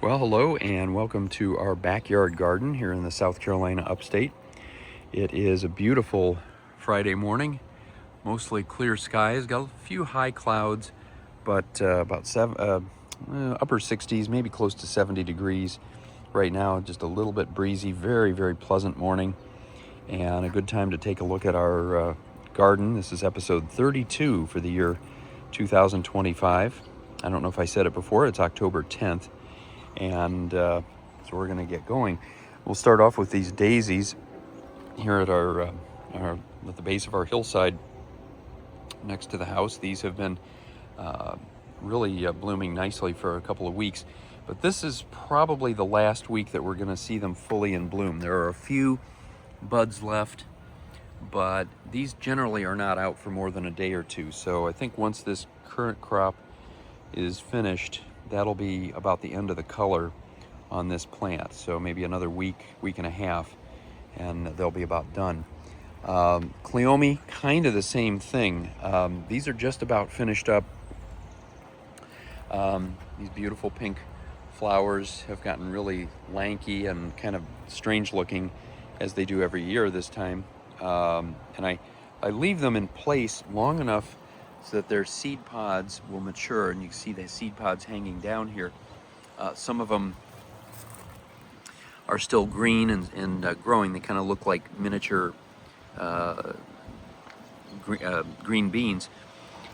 Well, hello and welcome to our backyard garden here in the South Carolina upstate. It is a beautiful Friday morning, mostly clear skies, got a few high clouds, but about upper 60s, maybe close to 70 degrees right now. Just a little bit breezy, very, very pleasant morning, and a good time to take a look at our garden. This is episode 32 for the year 2025. I don't know if I said it before, it's October 10th. And so we're going to get going. We'll start off with these daisies here at at the base of our hillside next to the house. These have been really blooming nicely for a couple of weeks, but this is probably the last week that we're going to see them fully in bloom. There are a few buds left, but these generally are not out for more than a day or two. So I think once this current crop is finished, that'll be about the end of the color on this plant. So maybe another week and a half, and they'll be about done. Cleome, kind of the same thing. These are just about finished up. These beautiful pink flowers have gotten really lanky and kind of strange looking, as they do every year this time. And I leave them in place long enough so that their seed pods will mature, and you can see the seed pods hanging down here. Some of them are still green and growing. They kind of look like miniature green beans,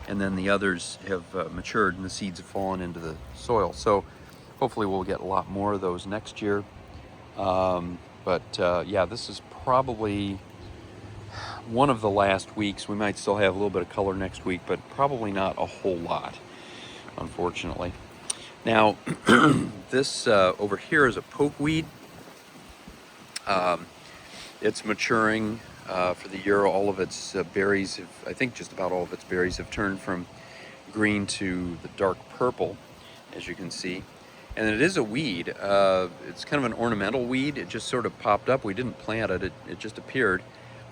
and then the others have matured and the seeds have fallen into the soil. So hopefully we'll get a lot more of those next year. Yeah, this is probably one of the last weeks. We might still have a little bit of color next week, but probably not a whole lot, unfortunately. Now, this over here is a pokeweed. It's maturing for the year. All of its berries have, I think just about all of its berries have turned from green to the dark purple, as you can see. And it is a weed. It's kind of an ornamental weed. It just sort of popped up. We didn't plant it. It just appeared.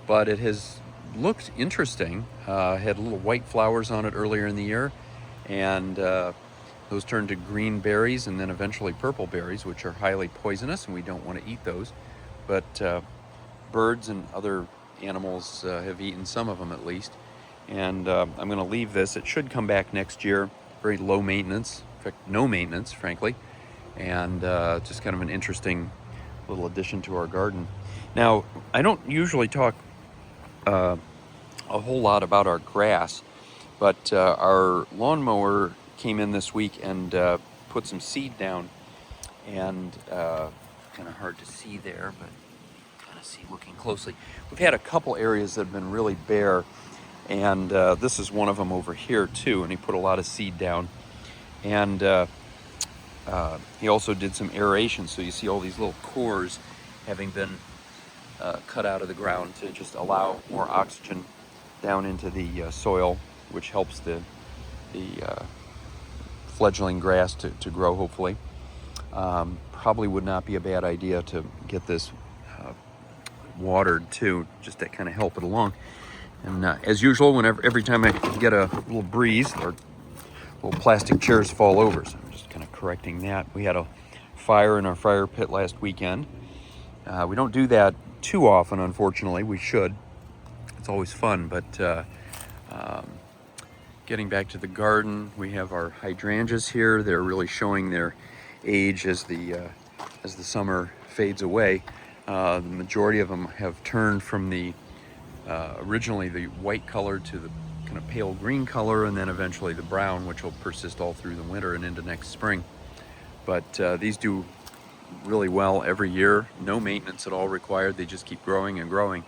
But it has looked interesting. Had little white flowers on it earlier in the year, and those turned to green berries and then eventually purple berries, which are highly poisonous, and we don't want to eat those. But birds and other animals have eaten some of them at least. And I'm going to leave this. It should come back next year. Very low maintenance, in fact, no maintenance, frankly, and just kind of an interesting little addition to our garden. Now, I don't usually talk a whole lot about our grass, but our lawnmower came in this week and put some seed down, and kind of hard to see there, but kind of see looking closely. We've had a couple areas that have been really bare, and this is one of them over here too, and he put a lot of seed down. And he also did some aeration, so you see all these little cores having been cut out of the ground to just allow more oxygen down into the soil, which helps the fledgling grass to grow, hopefully. Probably would not be a bad idea to get this watered too, just to kind of help it along. And as usual, every time I get a little breeze, or little plastic chairs fall over, so I'm just kind of correcting that. We had a fire in our fire pit last weekend. We don't do that too often, unfortunately. We should. It's always fun, but getting back to the garden, we have our hydrangeas here. They're really showing their age as the summer fades away. The majority of them have turned from the originally the white color to the kind of pale green color, and then eventually the brown, which will persist all through the winter and into next spring. But these do really well every year. No maintenance at all required. They just keep growing and growing.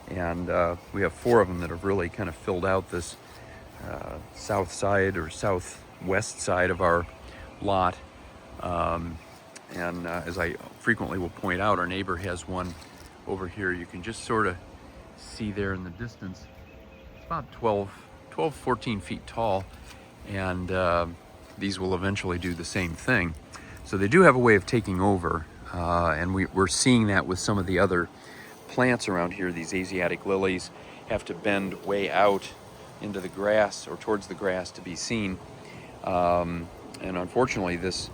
And we have 4 of them that have really kind of filled out this south side or southwest side of our lot. As I frequently will point out, our neighbor has one over here. You can just sort of see there in the distance. It's about 14 feet tall, and these will eventually do the same thing. So they do have a way of taking over, and we're seeing that with some of the other plants around here. These Asiatic lilies have to bend way out into the grass or towards the grass to be seen. And unfortunately, this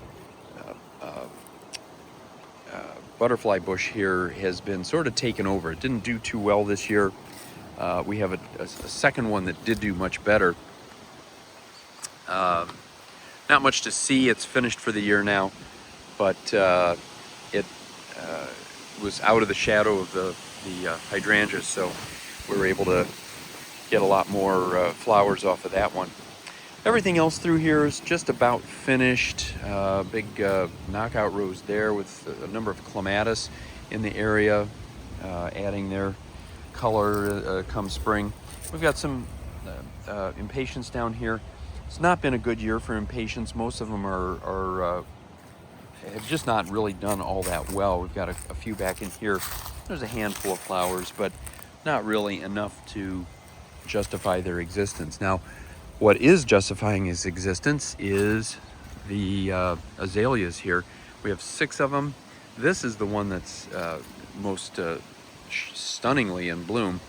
butterfly bush here has been sort of taken over. It didn't do too well this year. We have a second one that did do much better. Not much to see. It's finished for the year now, but it was out of the shadow of the hydrangeas, so we were able to get a lot more flowers off of that one. Everything else through here is just about finished. Big knockout rows there with a number of clematis in the area, adding their color come spring. We've got some impatiens down here. It's not been a good year for impatiens. Most of them have just not really done all that well. We've got a few back in here. There's a handful of flowers, but not really enough to justify their existence. Now, what is justifying his existence is the azaleas here. We have 6 of them. This is the one that's most stunningly in bloom.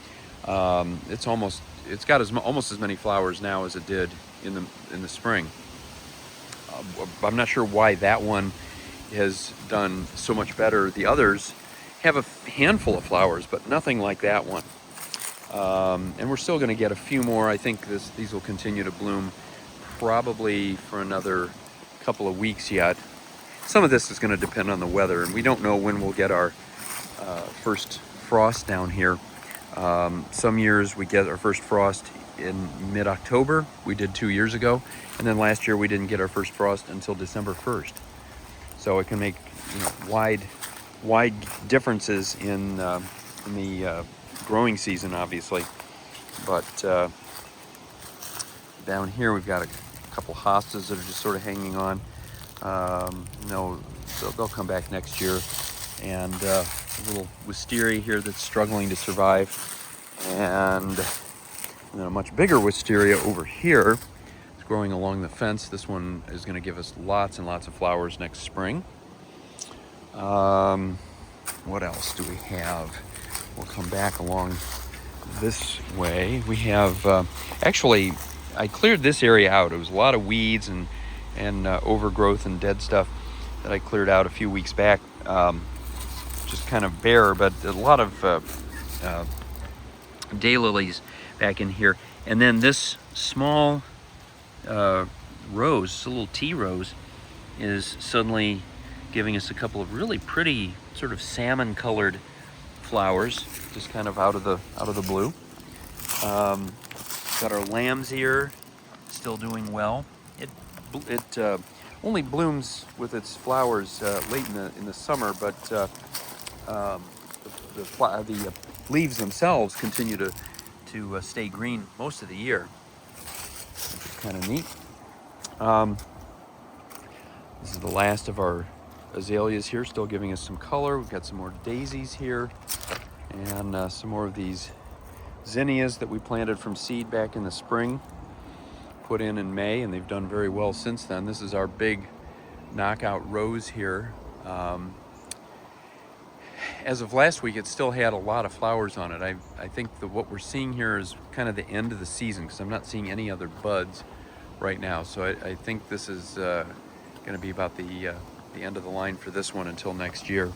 It's got almost as many flowers now as it did in the spring. I'm not sure why that one has done so much better. The others have a handful of flowers, but nothing like that one. And we're still going to get a few more. I think these will continue to bloom probably for another couple of weeks yet. Some of this is going to depend on the weather, and we don't know when we'll get our first frost down here. Some years we get our first frost in mid-October. We did 2 years ago, and then last year we didn't get our first frost until December 1st. So it can make wide differences in the growing season, obviously. But down here we've got a couple hostas that are just sort of hanging on. They'll come back next year. And a little wisteria here that's struggling to survive. And then a much bigger wisteria over here. It's growing along the fence. This one is going to give us lots and lots of flowers next spring. What else do we have? We'll come back along this way. We have, actually, I cleared this area out. It was a lot of weeds and overgrowth and dead stuff that I cleared out a few weeks back. Just kind of bare, but a lot of daylilies back in here. And then this small rose, a little tea rose, is suddenly giving us a couple of really pretty sort of salmon colored flowers, just kind of out of the blue. Got our lamb's ear, still doing well. It only blooms with its flowers late in the summer, but the leaves themselves continue to stay green most of the year, which is kind of neat. This is the last of our azaleas here, still giving us some color. We've got some more daisies here, and some more of these zinnias that we planted from seed back in the spring, put in May, and they've done very well since then. This is our big knockout rose here. As of last week, it still had a lot of flowers on it. I think what we're seeing here is kind of the end of the season, because I'm not seeing any other buds right now. So I think this is going to be about the end of the line for this one until next year.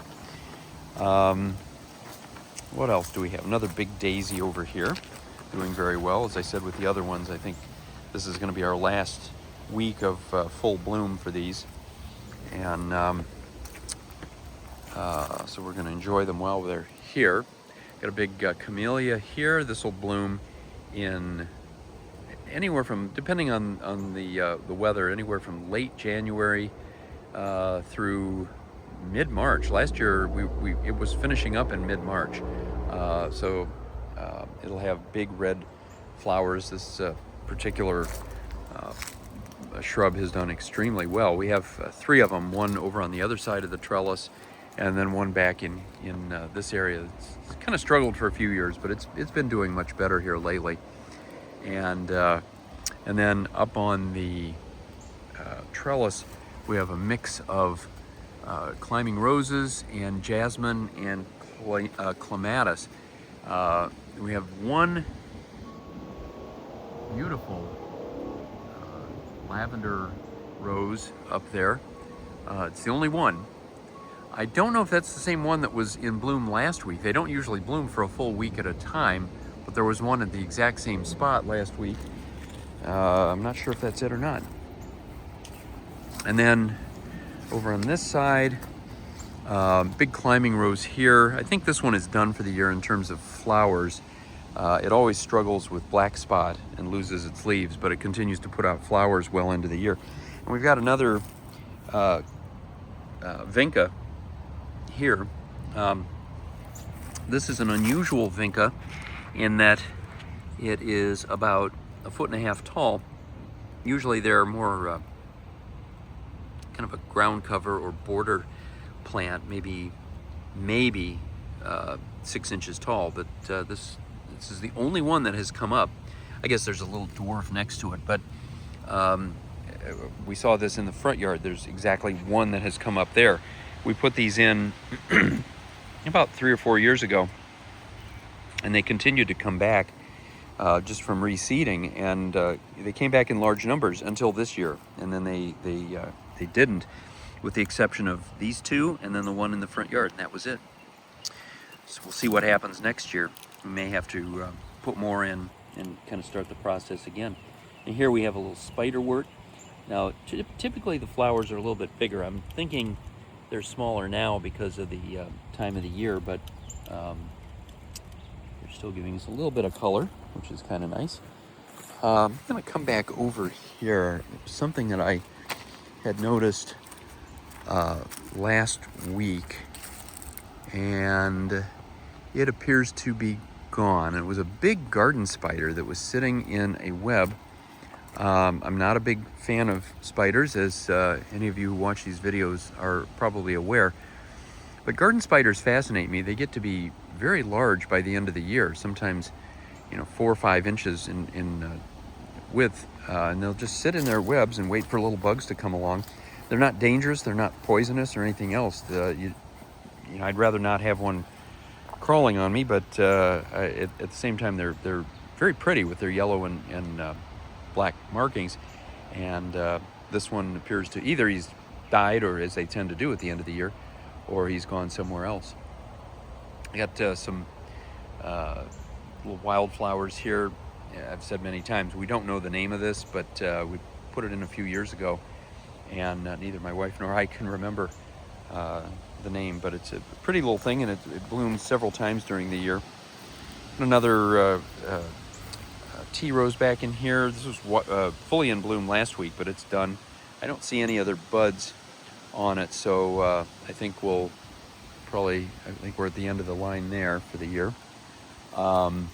What else do we have? Another big daisy over here, doing very well. As I said with the other ones, I think this is going to be our last week of full bloom for these. And so we're going to enjoy them while they're here. Got a big camellia here. This will bloom in anywhere from, depending on the weather, anywhere from late January through mid-March. Last year it was finishing up in mid-March, so it'll have big red flowers. This particular shrub has done extremely well. We have 3 of them, one over on the other side of the trellis, and then one back in this area. It's kind of struggled for a few years, but it's been doing much better here lately. And then up on the trellis, we have a mix of climbing roses and jasmine and clematis. We have one beautiful lavender rose up there. It's the only one. I don't know if that's the same one that was in bloom last week. They don't usually bloom for a full week at a time, but there was one at the exact same spot last week. I'm not sure if that's it or not. And then over on this side, big climbing rose here. I think this one is done for the year in terms of flowers. It always struggles with black spot and loses its leaves, but it continues to put out flowers well into the year. And we've got another vinca here. This is an unusual vinca in that it is about 1.5 feet tall. Usually they're more kind of a ground cover or border plant, maybe 6 inches tall, but this is the only one that has come up. I guess there's a little dwarf next to it, but we saw this in the front yard. There's exactly one that has come up there. We put these in about 3 or 4 years ago, and they continued to come back just from reseeding, and they came back in large numbers until this year, and then they didn't, with the exception of these two and then the one in the front yard, and that was it. So we'll see what happens next year. We may have to put more in and kind of start the process again. And here we have a little spiderwort. Now, typically the flowers are a little bit bigger. I'm thinking they're smaller now because of the time of the year, but they're still giving us a little bit of color, which is kind of nice. I'm going to come back over here. Something that I had noticed last week, and it appears to be gone. It was a big garden spider that was sitting in a web. I'm not a big fan of spiders, as any of you who watch these videos are probably aware, but garden spiders fascinate me. They get to be very large by the end of the year, sometimes 4 or 5 inches in width, and they'll just sit in their webs and wait for little bugs to come along. They're not dangerous, they're not poisonous or anything else. I'd rather not have one crawling on me, but at the same time they're very pretty with their yellow and black markings. And this one appears to, either he's died, or as they tend to do at the end of the year, or he's gone somewhere else. I got some little wildflowers here. I've said many times, we don't know the name of this, but we put it in a few years ago, and neither my wife nor I can remember the name, but it's a pretty little thing, and it blooms several times during the year. Another tea rose back in here. This was fully in bloom last week, but it's done. I don't see any other buds on it, so I think we're at the end of the line there for the year. And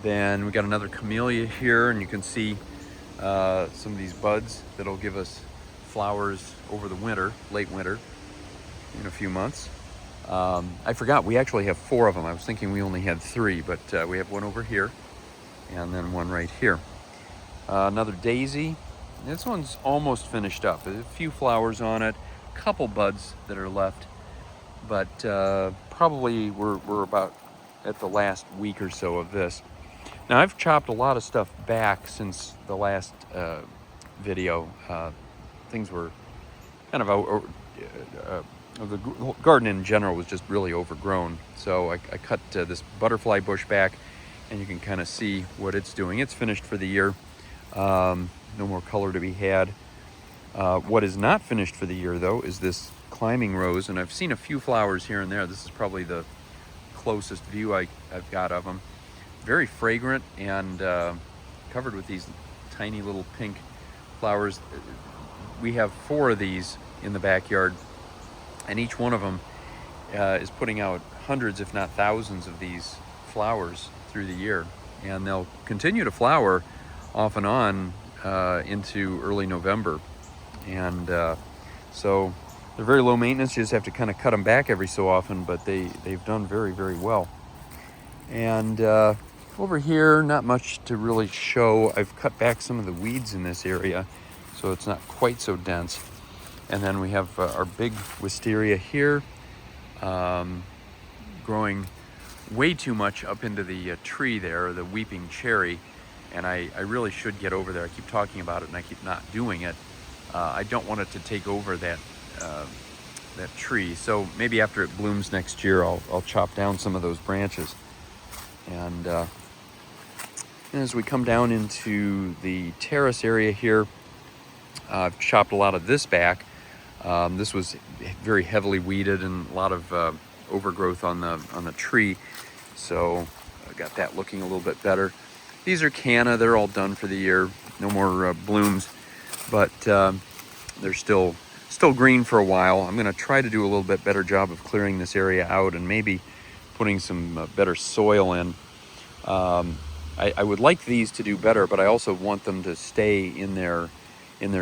then we got another camellia here, and you can see some of these buds that'll give us flowers over the winter, late winter, in a few months. I forgot, we actually have 4 of them. I was thinking we only had 3, but we have one over here and then one right here. Another daisy. This one's almost finished up. There's a few flowers on it, a couple buds that are left, but probably we're about at the last week or so of this. Now, I've chopped a lot of stuff back since the last video. Things were kind of the garden in general was just really overgrown. So I cut this butterfly bush back, and you can kind of see what it's doing. It's finished for the year. No more color to be had. What is not finished for the year, though, is this climbing rose, and I've seen a few flowers here and there. This is probably the closest view I've got of them. Very fragrant and covered with these tiny little pink flowers. We have 4 of these in the backyard, and each one of them is putting out hundreds, if not thousands, of these flowers through the year, and they'll continue to flower off and on into early November. And so they're very low maintenance. You just have to kind of cut them back every so often, but they've done very, very well. And over here, not much to really show. I've cut back some of the weeds in this area, so it's not quite so dense. And then we have our big wisteria here, growing way too much up into the tree there, the weeping cherry. And I really should get over there. I keep talking about it and I keep not doing it. I don't want it to take over that that tree. So maybe after it blooms next year, I'll chop down some of those branches. And as we come down into the terrace area here, I've chopped a lot of this back. This was very heavily weeded and a lot of overgrowth on the tree. So I got that looking a little bit better. These are canna, they're all done for the year. No more blooms, but they're still green for a while. I'm gonna try to do a little bit better job of clearing this area out and maybe putting some better soil in. I would like these to do better, but I also want them to stay in their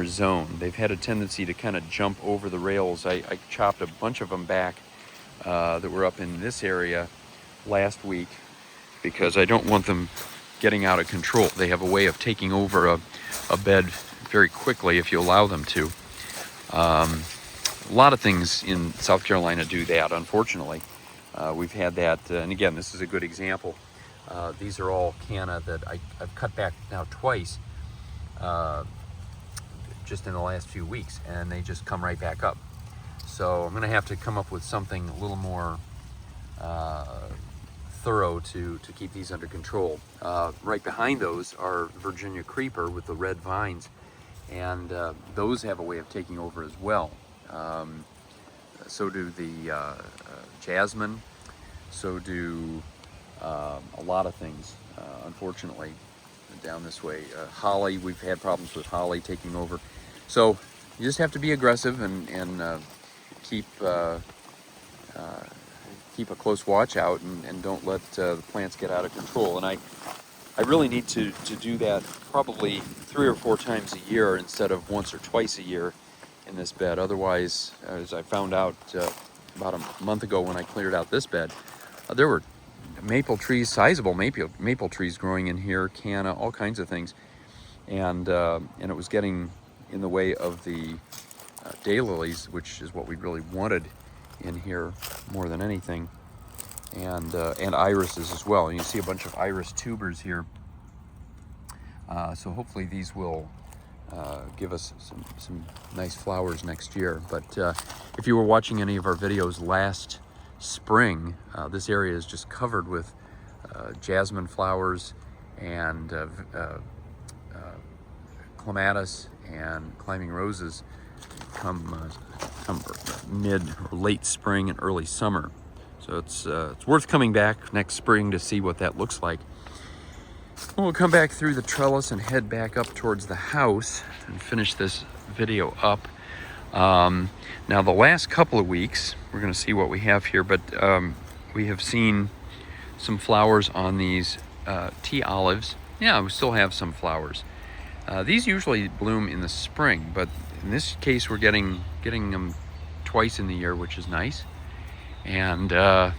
zone. They've had a tendency to kind of jump over the rails. I chopped a bunch of them back that were up in this area last week because I don't want them getting out of control. They have a way of taking over a bed very quickly if you allow them to. A lot of things in South Carolina do that, unfortunately. We've had that, and again, this is a good example. These are all canna that I've cut back now twice just in the last few weeks, and they just come right back up. So I'm going to have to come up with something a little more thorough to keep these under control. Right behind those are Virginia creeper with the red vines, and those have a way of taking over as well. So do the jasmine, so do a lot of things, unfortunately, down this way. Holly, we've had problems with holly taking over. So you just have to be aggressive and keep a close watch out and don't let the plants get out of control. And I really need to do that probably 3 or 4 times a year instead of once or twice a year in this bed. Otherwise, as I found out about a month ago when I cleared out this bed, there were maple trees, sizable maple trees growing in here, canna, all kinds of things, and it was getting in the way of the daylilies, which is what we really wanted in here more than anything, and irises as well. And you see a bunch of iris tubers here, so hopefully these will give us some nice flowers next year. But if you were watching any of our videos last spring, this area is just covered with jasmine flowers and clematis and climbing roses come mid or late spring and early summer. So it's worth coming back next spring to see what that looks like. We'll come back through the trellis and head back up towards the house and finish this video up. Now the last couple of weeks, we're going to see what we have here, but we have seen some flowers on these tea olives. Yeah, we still have some flowers. These usually bloom in the spring, but in this case we're getting them twice in the year, which is nice. And they're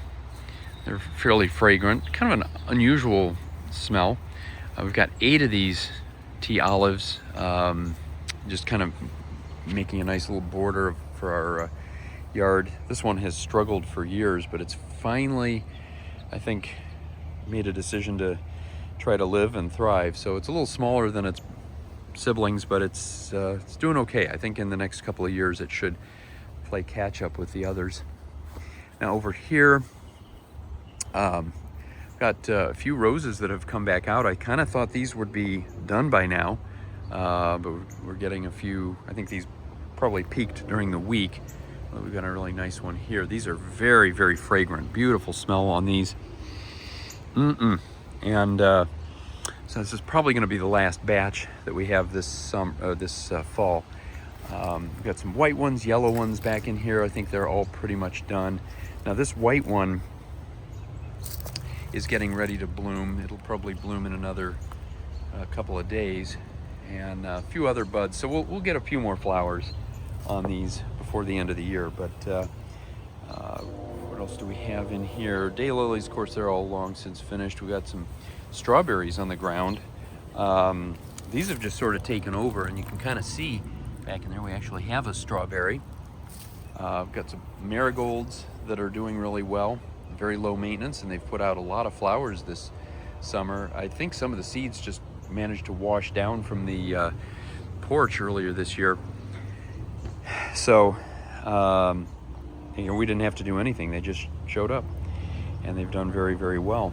fairly fragrant, kind of an unusual smell. We've got 8 of these tea olives, just kind of making a nice little border for our yard. This one has struggled for years, but it's finally, I think, made a decision to try to live and thrive. So it's a little smaller than its siblings, but it's doing okay. I think in the next couple of years it should play catch up with the others. Now over here, got a few roses that have come back out. I kind of thought these would be done by now, but we're getting a few. I think these probably peaked during the week. We've got a really nice one here. These are very, very fragrant. Beautiful smell on these. And so this is probably going to be the last batch that we have this fall. We've got some white ones, yellow ones back in here. I think they're all pretty much done. Now this white one is getting ready to bloom. It'll probably bloom in another couple of days, and a few other buds. So we'll get a few more flowers on these before the end of the year. But what else do we have in here? Daylilies, of course, they're all long since finished. We got some strawberries on the ground. These have just sort of taken over, and you can kind of see back in there we actually have a strawberry. We've got some marigolds that are doing really well, very low maintenance, and they've put out a lot of flowers this summer. I think some of the seeds just managed to wash down from the porch earlier this year. So we didn't have to do anything. They just showed up, and they've done very, very well.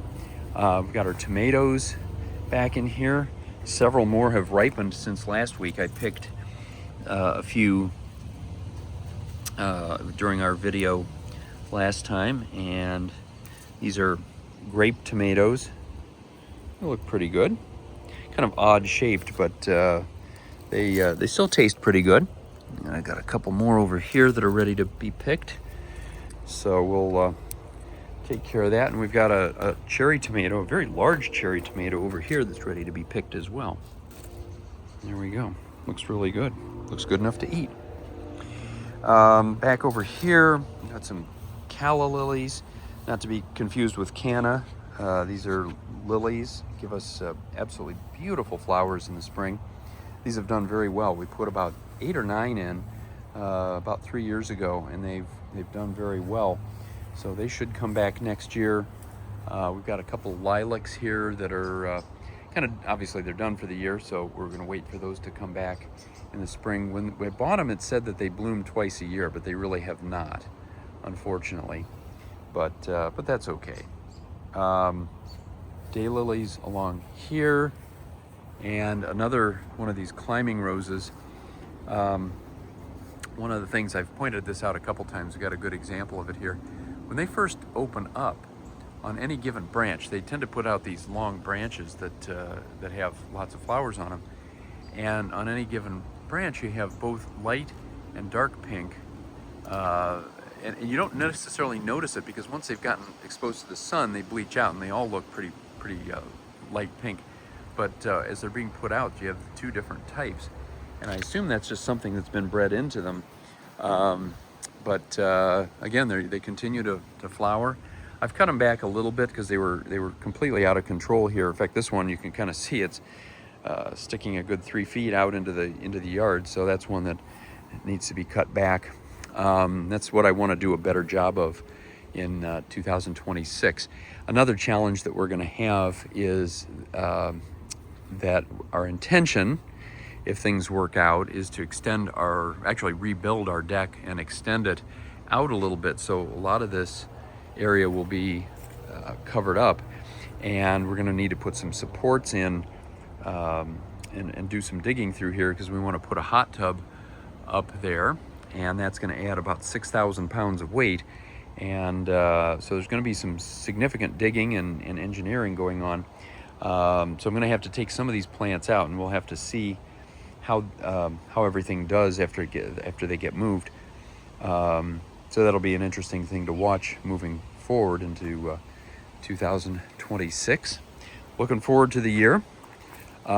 We've got our tomatoes back in here. Several more have ripened since last week. I picked a few during our video last time, and these are grape tomatoes. They look pretty good. Kind of odd shaped, but they still taste pretty good. And I got a couple more over here that are ready to be picked. So we'll take care of that. And we've got a cherry tomato, a very large cherry tomato over here that's ready to be picked as well. There we go. Looks really good. Looks good enough to eat. Back over here, we've got some calla lilies, not to be confused with canna. These are lilies, give us absolutely beautiful flowers in the spring. These have done very well. We put about 8 or 9 in about 3 years ago, and they've done very well. So they should come back next year. We've got a couple lilacs here that are kind of, obviously they're done for the year, so we're gonna wait for those to come back in the spring. When we bought them, it said that they bloom twice a year, but they really have not, unfortunately. But that's okay. Daylilies along here, and another one of these climbing roses. One of the things, I've pointed this out a couple times, we've got a good example of it here. When they first open up on any given branch, they tend to put out these long branches that have lots of flowers on them. And on any given branch, you have both light and dark pink. And you don't necessarily notice it, because once they've gotten exposed to the sun, they bleach out and they all look pretty light pink. But as they're being put out, you have 2 different types. And I assume that's just something that's been bred into them. Again, they continue to flower. I've cut them back a little bit because they were completely out of control here. In fact, this one you can kind of see it's sticking a good 3 feet out into the yard. So that's one that needs to be cut back. That's what I want to do a better job of in 2026. Another challenge that we're going to have is that our intention, if things work out, is to actually rebuild our deck and extend it out a little bit. So a lot of this area will be covered up, and we're going to need to put some supports in and do some digging through here, because we want to put a hot tub up there, and that's going to add about 6,000 pounds of weight. And so there's going to be some significant digging and engineering going on. So I'm going to have to take some of these plants out, and we'll have to see how everything does after they get moved. So that'll be an interesting thing to watch moving forward into 2026. Looking forward to the year. We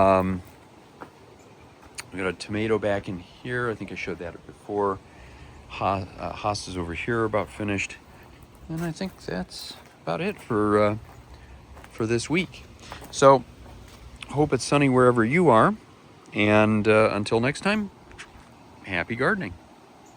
got a tomato back in here. I think I showed that before. Hostas over here are about finished. And I think that's about it for this week. So, hope it's sunny wherever you are. And until next time, happy gardening.